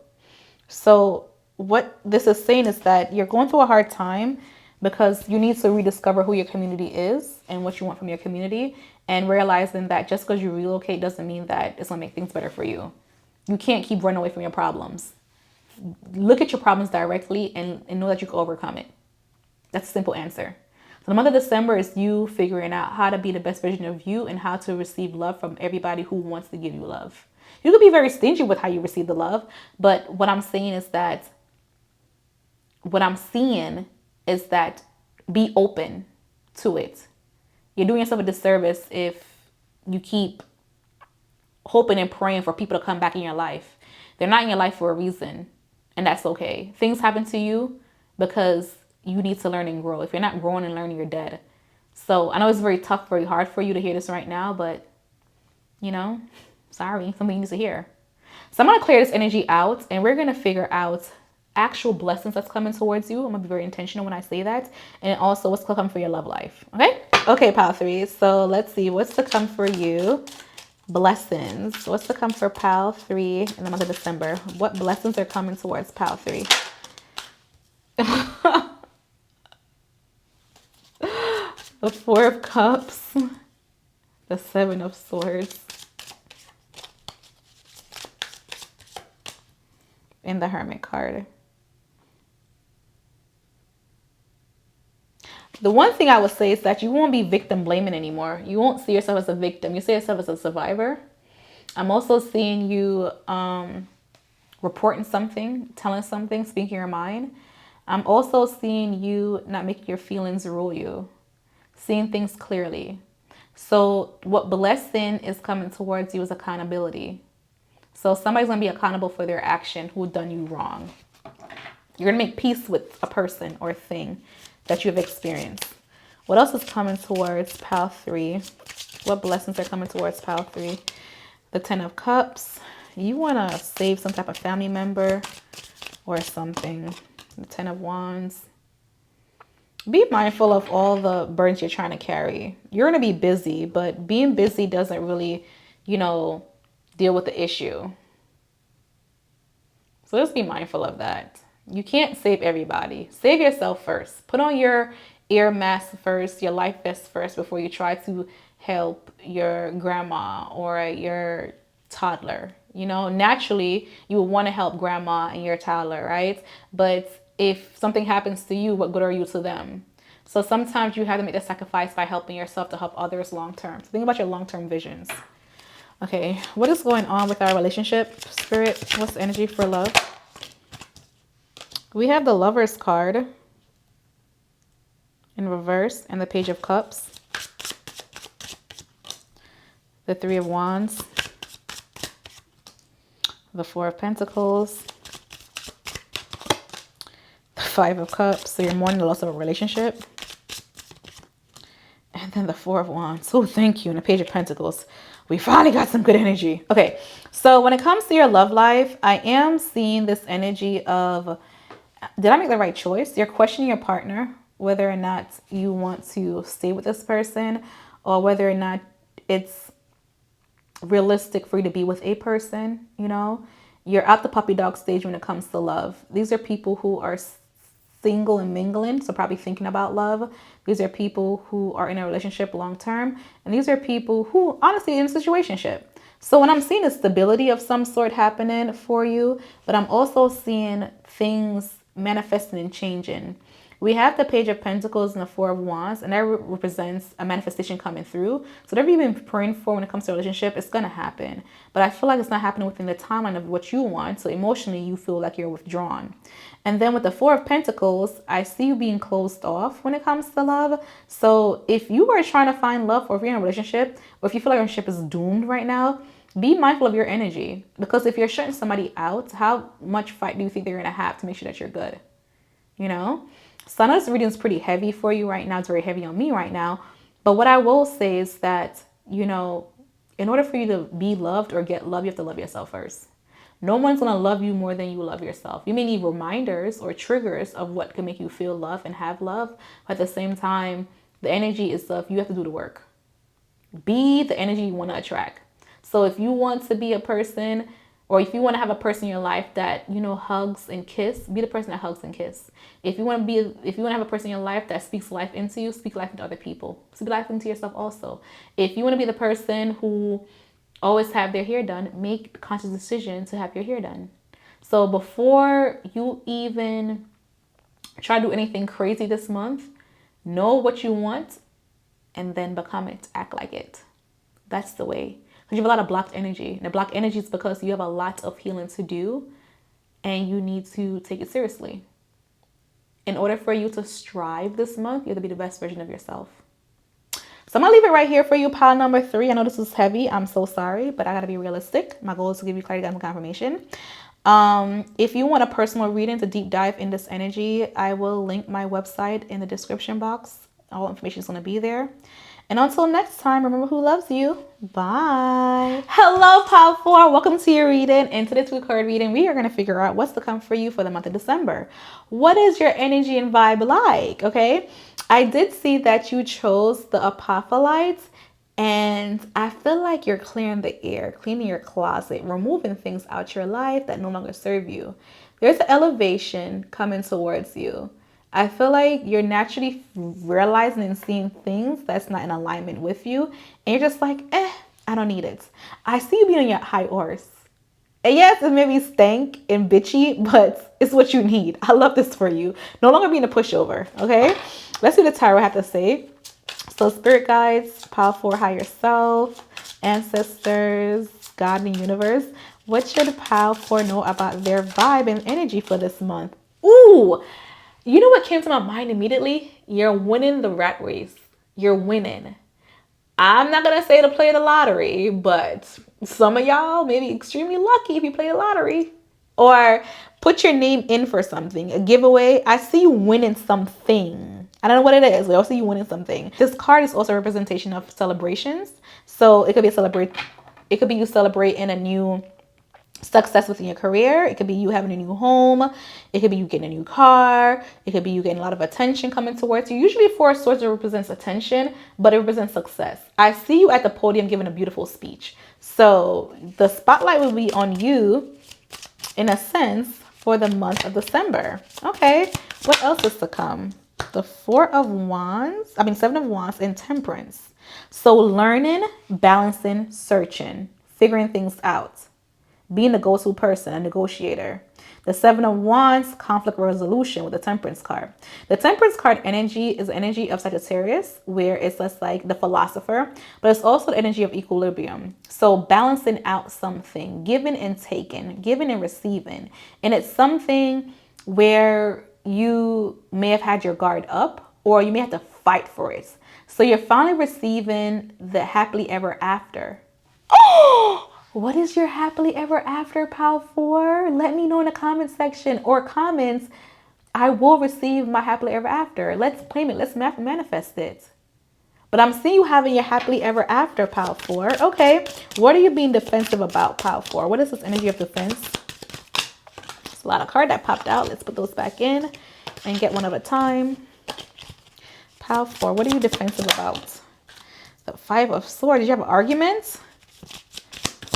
So what this is saying is that you're going through a hard time because you need to rediscover who your community is and what you want from your community, and realizing that just because you relocate doesn't mean that it's going to make things better for you. You can't keep running away from your problems. Look at your problems directly and know that you can overcome it. That's a simple answer. So the month of December is you figuring out how to be the best version of you and how to receive love from everybody who wants to give you love. You can be very stingy with how you receive the love, but what I'm saying is that be open to it. You're doing yourself a disservice if you keep hoping and praying for people to come back in your life. They're not in your life for a reason, and that's okay. Things happen to you because you need to learn and grow. If you're not growing and learning, you're dead. So I know it's very tough, very hard for you to hear this right now, but sorry, something you need to hear. So I'm going to clear this energy out, and we're going to figure out actual blessings that's coming towards you. I'm going to be very intentional when I say that. And also what's coming for your love life. Okay? Okay, Pal 3. So let's see. What's to come for you? Blessings. What's to come for Pal 3 in the month of December? What blessings are coming towards Pal 3? The Four of Cups. The Seven of Swords. And the Hermit card. The one thing I would say is that you won't be victim blaming anymore. You won't see yourself as a victim. You see yourself as a survivor. I'm also seeing you reporting something, telling something, speaking your mind. I'm also seeing you not making your feelings rule you. Seeing things clearly. So what blessing is coming towards you is accountability. So somebody's going to be accountable for their action who done you wrong. You're going to make peace with a person or thing that you've experienced. What else is coming towards Pal 3? What blessings are coming towards Pal 3? The Ten of Cups. You want to save some type of family member or something. The Ten of Wands. Be mindful of all the burdens you're trying to carry. You're going to be busy, but being busy doesn't really, deal with the issue. So just be mindful of that. You can't save everybody. Save yourself first. Put on your ear mask first, your life vest first before you try to help your grandma or your toddler. Naturally, you will want to help grandma and your toddler, right? But if something happens to you, what good are you to them? So sometimes you have to make the sacrifice by helping yourself to help others long term. So think about your long-term visions. Okay, what is going on with our relationship, Spirit? What's the energy for love? We have the Lover's card. in reverse, and the Page of Cups, the Three of Wands, the Four of Pentacles, the Five of Cups. So you're mourning the loss of a relationship. And then the Four of Wands. Oh, thank you. And the Page of Pentacles. We finally got some good energy. Okay, so when it comes to your love life, I am seeing this energy of, did I make the right choice? You're questioning your partner, whether or not you want to stay with this person or whether or not it's realistic for you to be with a person. You know, you're at the puppy dog stage when it comes to love. These are people who are single and mingling, so probably thinking about love. These are people who are in a relationship long term, and these are people who honestly in a situationship. So when I'm seeing a stability of some sort happening for you, but I'm also seeing things manifesting and changing. We have the Page of Pentacles and the Four of Wands, and that represents a manifestation coming through. So whatever you've been praying for when it comes to a relationship, it's going to happen. But I feel like it's not happening within the timeline of what you want. So emotionally, you feel like you're withdrawn. And then with the Four of Pentacles, I see you being closed off when it comes to love. So if you are trying to find love, or if you're in a relationship, or if you feel like your relationship is doomed right now, be mindful of your energy. Because if you're shutting somebody out, how much fight do you think they're going to have to make sure that you're good? You know? So I know this reading is pretty heavy for you right now. It's very heavy on me right now. But what I will say is that, you know, in order for you to be loved or get love, you have to love yourself first. No one's going to love you more than you love yourself. You may need reminders or triggers of what can make you feel love and have love. But at the same time, the energy is of you have to do the work. Be the energy you want to attract. So if you want to be a person, or if you want to have a person in your life that, you know, hugs and kiss, be the person that hugs and kiss. If you want to have a person in your life that speaks life into you, speak life into other people. Speak life into yourself also. If you want to be the person who always have their hair done, make a conscious decision to have your hair done. So before you even try to do anything crazy this month, know what you want and then become it. Act like it. That's the way. Because you have a lot of blocked energy. And the blocked energy is because you have a lot of healing to do and you need to take it seriously. In order for you to strive this month, you have to be the best version of yourself. So I'm going to leave it right here for you, pile number 3. I know this was heavy. I'm so sorry, but I got to be realistic. My goal is to give you clarity and confirmation. If you want a personal reading to deep dive in this energy, I will link my website in the description box. All information is going to be there. And until next time, remember who loves you. Bye. Hello, Pile 4. Welcome to your reading. And today's card reading, we are going to figure out what's to come for you for the month of December. What is your energy and vibe like? Okay. I did see that you chose the Apophyllite. And I feel like you're clearing the air, cleaning your closet, removing things out your life that no longer serve you. There's an elevation coming towards you. I feel like you're naturally realizing and seeing things that's not in alignment with you. And you're just like, I don't need it. I see you being on your high horse. And yes, it may be stank and bitchy, but it's what you need. I love this for you. No longer being a pushover, okay? Let's see what the tarot have to say. So spirit guides, pile 4, higher self, ancestors, God and universe. What should pile 4 know about their vibe and energy for this month? Ooh! You know what came to my mind immediately? You're winning the rat race. You're winning. I'm not going to say to play the lottery, but some of y'all may be extremely lucky if you play the lottery. Or put your name in for something, a giveaway. I see you winning something. I don't know what it is, but I see you winning something. This card is also a representation of celebrations. So it could be you celebrating a new success within your career. It could be you having a new home. It could be you getting a new car. It could be you getting a lot of attention coming towards you. Usually 4 swords represents attention, but it represents success. I see you at the podium giving a beautiful speech. So the spotlight will be on you in a sense for the month of December. Okay, what else is to come? The 7 of Wands and Temperance. So learning, balancing, searching, figuring things out. Being the go-to person, a negotiator. The 7 of Wands, conflict resolution with the Temperance card. The Temperance card energy is the energy of Sagittarius, where it's less like the philosopher, but it's also the energy of equilibrium. So balancing out something, giving and taking, giving and receiving. And it's something where you may have had your guard up, or you may have to fight for it. So you're finally receiving the happily ever after. Oh, what is your happily ever after, pile 4? Let me know in the comment section or comments. I will receive my happily ever after. Let's claim it. Let's manifest it. But I'm seeing you having your happily ever after, pile 4. Okay. What are you being defensive about, pile 4? What is this energy of defense? There's a lot of cards that popped out. Let's put those back in and get one at a time. Pile 4. What are you defensive about? The 5 of Swords. Did you have arguments?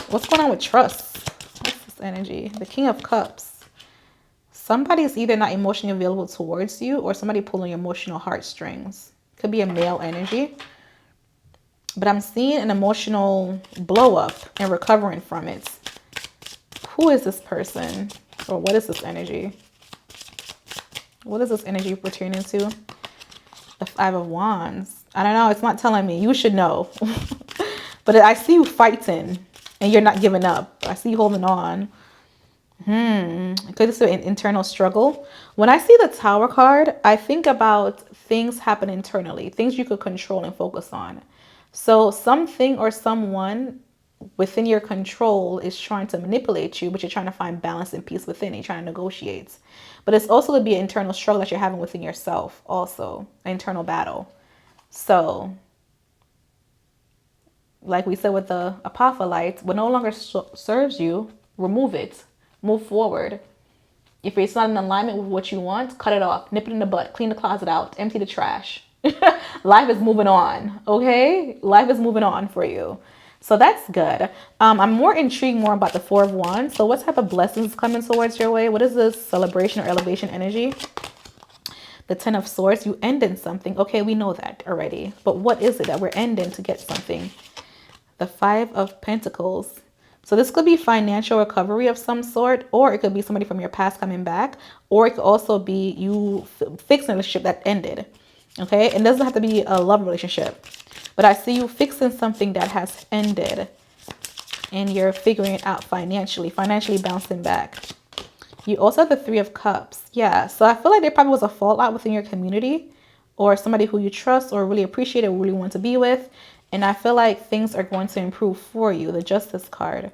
What's going on with trust? What's this energy? The King of Cups. Somebody is either not emotionally available towards you or somebody pulling your emotional heartstrings. Could be a male energy. But I'm seeing an emotional blow up and recovering from it. Who is this person? Or what is this energy? What is this energy pertaining to? The 5 of Wands. I don't know. It's not telling me. You should know. But I see you fighting and you're not giving up. I see you holding on. Could this be an internal struggle? When I see the Tower card, I think about things happen internally, things you could control and focus on. So something or someone within your control is trying to manipulate you, but you're trying to find balance and peace within. You're trying to negotiate. But it's also to be an internal struggle that you're having within yourself, also an internal battle. So like we said with the Apophyllite, what no longer serves you, remove it. Move forward. If it's not in alignment with what you want, cut it off, nip it in the butt, clean the closet out, empty the trash. Life is moving on, okay? Life is moving on for you. So that's good. I'm more intrigued more about the 4 of Wands. So what type of blessings coming towards your way? What is this celebration or elevation energy? The 10 of Swords, you ending something. Okay, we know that already. But what is it that we're ending to get something? The 5 of Pentacles. So this could be financial recovery of some sort, or it could be somebody from your past coming back, or it could also be you fixing a relationship that ended. Okay, it doesn't have to be a love relationship, but I see you fixing something that has ended and you're figuring it out financially bouncing back. You also have the 3 of Cups. Yeah, so I feel like there probably was a fallout within your community or somebody who you trust or really appreciate or really want to be with. And I feel like things are going to improve for you. The Justice card.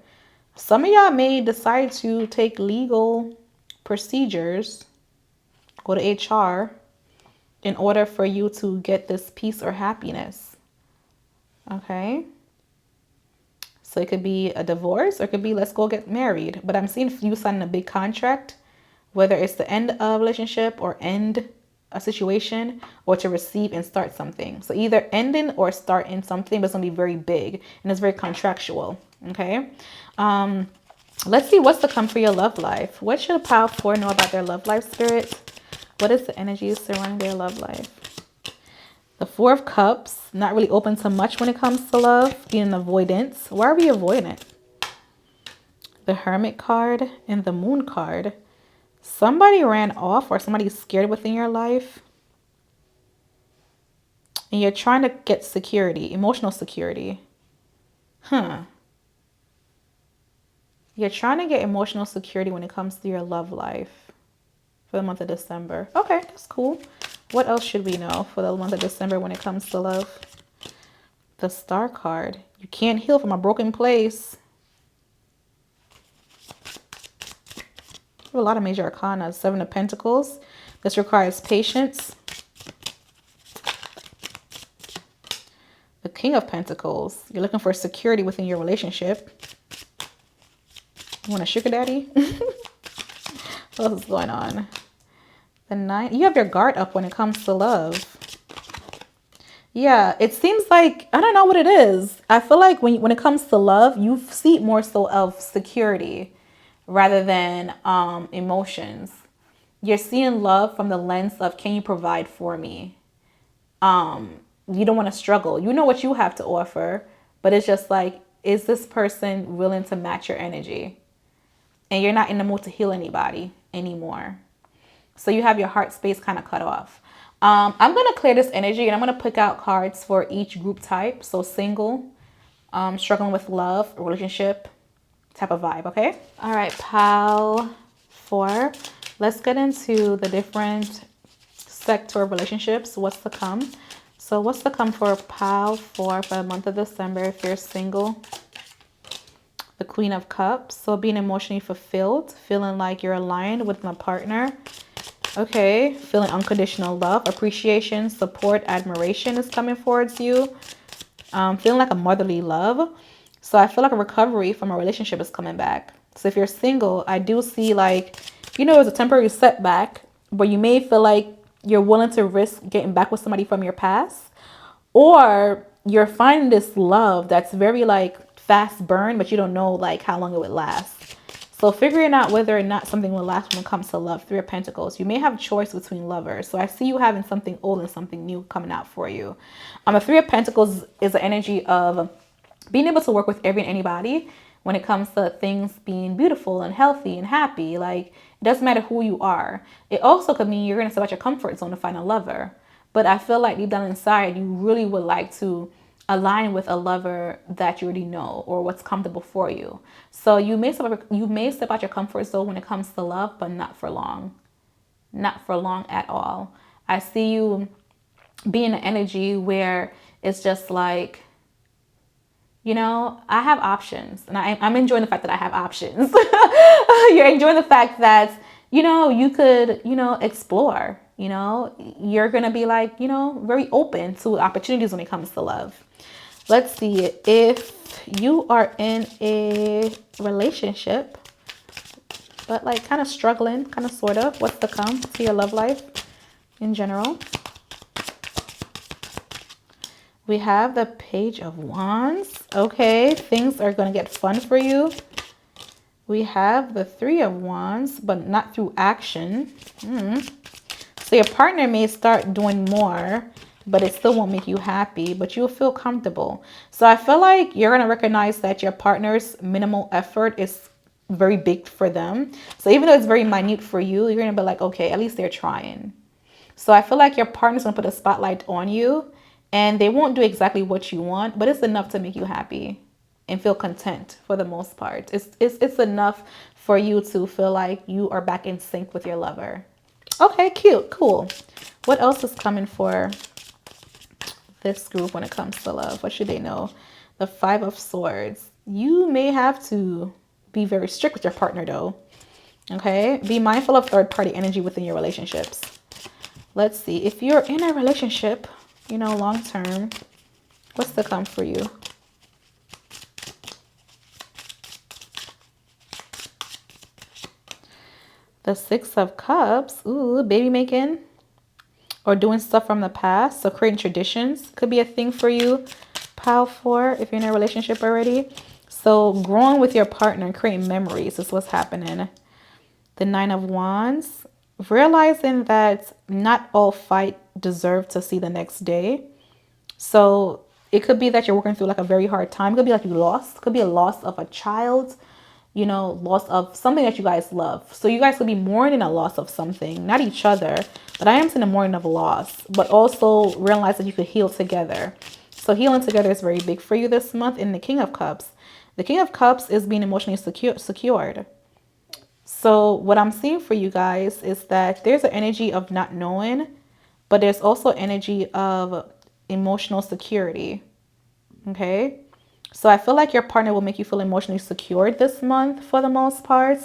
Some of y'all may decide to take legal procedures, go to HR, in order for you to get this peace or happiness. Okay. So it could be a divorce or it could be let's go get married. But I'm seeing you signing a big contract, whether it's the end of a relationship or end a situation or to receive and start something. So either ending or starting something, but it's gonna be very big and it's very contractual. Okay. Let's see what's to come for your love life. What should a pile 4 know about their love life, spirit? What is the energy surrounding their love life? The 4 of Cups, not really open to much when it comes to love, being avoidance. Why are we avoiding it? The Hermit card and the Moon card. Somebody ran off or somebody's scared within your life. And you're trying to get security, emotional security. You're trying to get emotional security when it comes to your love life for the month of December. Okay, that's cool. What else should we know for the month of December when it comes to love? The Star card. You can't heal from a broken place. A lot of major arcana. 7 of Pentacles. This requires patience. The King of Pentacles. You're looking for security within your relationship. You want a sugar daddy? What else is going on? The 9. You have your guard up when it comes to love. Yeah, it seems like, I don't know what it is. I feel like when it comes to love, you see more so of security rather than emotions. You're seeing love from the lens of, can you provide for me? You don't want to struggle. You know what you have to offer, but it's just like, is this person willing to match your energy? And you're not in the mood to heal anybody anymore. So you have your heart space kind of cut off. I'm going to clear this energy and I'm going to pick out cards for each group type. So single, struggling with love, relationship type of vibe. Okay. All right. Pile 4. Let's get into the different sector of relationships, what's to come. So what's to come for pile 4 for the month of December if you're single? The Queen of Cups. So being emotionally fulfilled, feeling like you're aligned with my partner. Okay, feeling unconditional love, appreciation, support, admiration is coming towards you. Feeling like a motherly love. So I feel like a recovery from a relationship is coming back. So if you're single, I do see like, you know, it's a temporary setback, but you may feel like you're willing to risk getting back with somebody from your past, or you're finding this love that's very like fast burn, but you don't know like how long it would last. So figuring out whether or not something will last when it comes to love. 3 of Pentacles. You may have a choice between lovers. So I see you having something old and something new coming out for you. A 3 of Pentacles is the energy of being able to work with every and anybody when it comes to things being beautiful and healthy and happy. Like, it doesn't matter who you are. It also could mean you're going to step out your comfort zone to find a lover. But I feel like deep down inside, you really would like to align with a lover that you already know or what's comfortable for you. So you may step out your comfort zone when it comes to love, but not for long. Not for long at all. I see you being an energy where it's just like, you know, I have options, and I'm enjoying the fact that I have options. You're enjoying the fact that, you know, you could, you know, explore, you know, you're going to be like, you know, very open to opportunities when it comes to love. Let's see, if you are in a relationship, but like kind of struggling, kind of sort of, what's to come to your love life in general? We have the Page of Wands. Okay, things are going to get fun for you. We have the 3 of Wands, but not through action. So your partner may start doing more, but it still won't make you happy, but you'll feel comfortable. So I feel like you're going to recognize that your partner's minimal effort is very big for them. So even though it's very minute for you, you're going to be like, okay, at least they're trying. So I feel like your partner's going to put a spotlight on you, and they won't do exactly what you want, but it's enough to make you happy and feel content for the most part. It's enough for you to feel like you are back in sync with your lover. Okay, cute, cool. What else is coming for this group when it comes to love? What should they know? The 5 of Swords. You may have to be very strict with your partner though. Okay, be mindful of third-party energy within your relationships. Let's see, if you're in a relationship, you know, long term, what's to come for you? The 6 of Cups. Ooh, baby making or doing stuff from the past. So creating traditions could be a thing for you. Pile 4, if you're in a relationship already. So growing with your partner and creating memories is what's happening. The 9 of Wands. Realizing that not all fight deserve to see the next day. So it could be that you're working through like a very hard time. It could be like you lost. It could be a loss of a child, you know, loss of something that you guys love. So you guys could be mourning a loss of something, not each other, but I am seeing a mourning of loss, but also realize that you could heal together. So healing together is very big for you this month. In the King of Cups. The King of Cups is being emotionally secured. So what I'm seeing for you guys is that there's an energy of not knowing, but there's also energy of emotional security. Okay, so I feel like your partner will make you feel emotionally secured this month for the most part,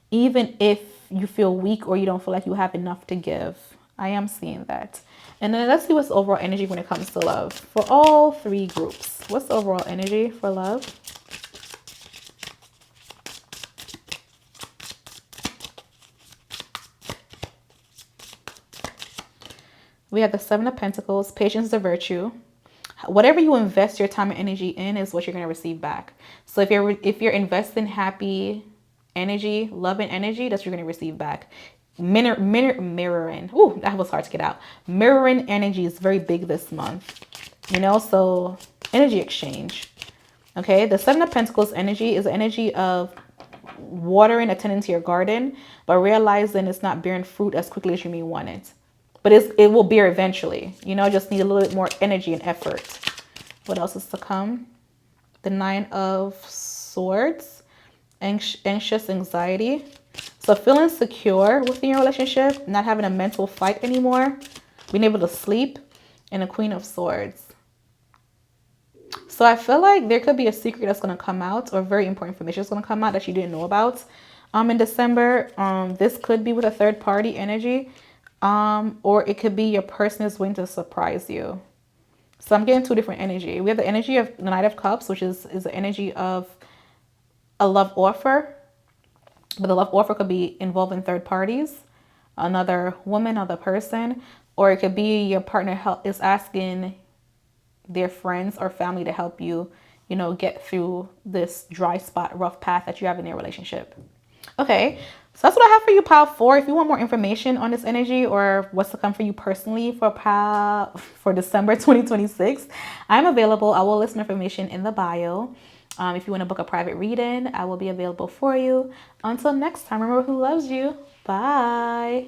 even if you feel weak or you don't feel like you have enough to give. I am seeing that. And then let's see what's overall energy when it comes to love for all 3 groups. What's the overall energy for love? We have the 7 of Pentacles. Patience is a virtue. Whatever you invest your time and energy in is what you're going to receive back. So if you're investing happy energy, loving energy, that's what you're going to receive back. Mirroring. Ooh, that was hard to get out. Mirroring energy is very big this month. You know, so energy exchange. Okay, the 7 of Pentacles energy is the energy of watering, attending to your garden, but realizing it's not bearing fruit as quickly as you may want it. But it will bear eventually. You know, just need a little bit more energy and effort. What else is to come? The 9 of Swords. Anxious anxiety. So feeling secure within your relationship. Not having a mental fight anymore. being able to sleep, and a Queen of Swords. So I feel like there could be a secret that's going to come out, or very important information that's going to come out that you didn't know about in December. This could be with a third party energy, or it could be your person is going to surprise you. So I'm getting two different energy. We have the energy of the Knight of Cups, which is the energy of a love offer, but the love offer could be involving third parties, another woman, another person, or it could be your partner is asking their friends or family to help you, you know, get through this dry spot, rough path that you have in their relationship. Okay, so that's what I have for you, pile 4. If you want more information on this energy or what's to come for you personally for December 2026, I'm available. I will list my information in the bio. If you want to book a private reading, I will be available for you. Until next time, remember who loves you. Bye.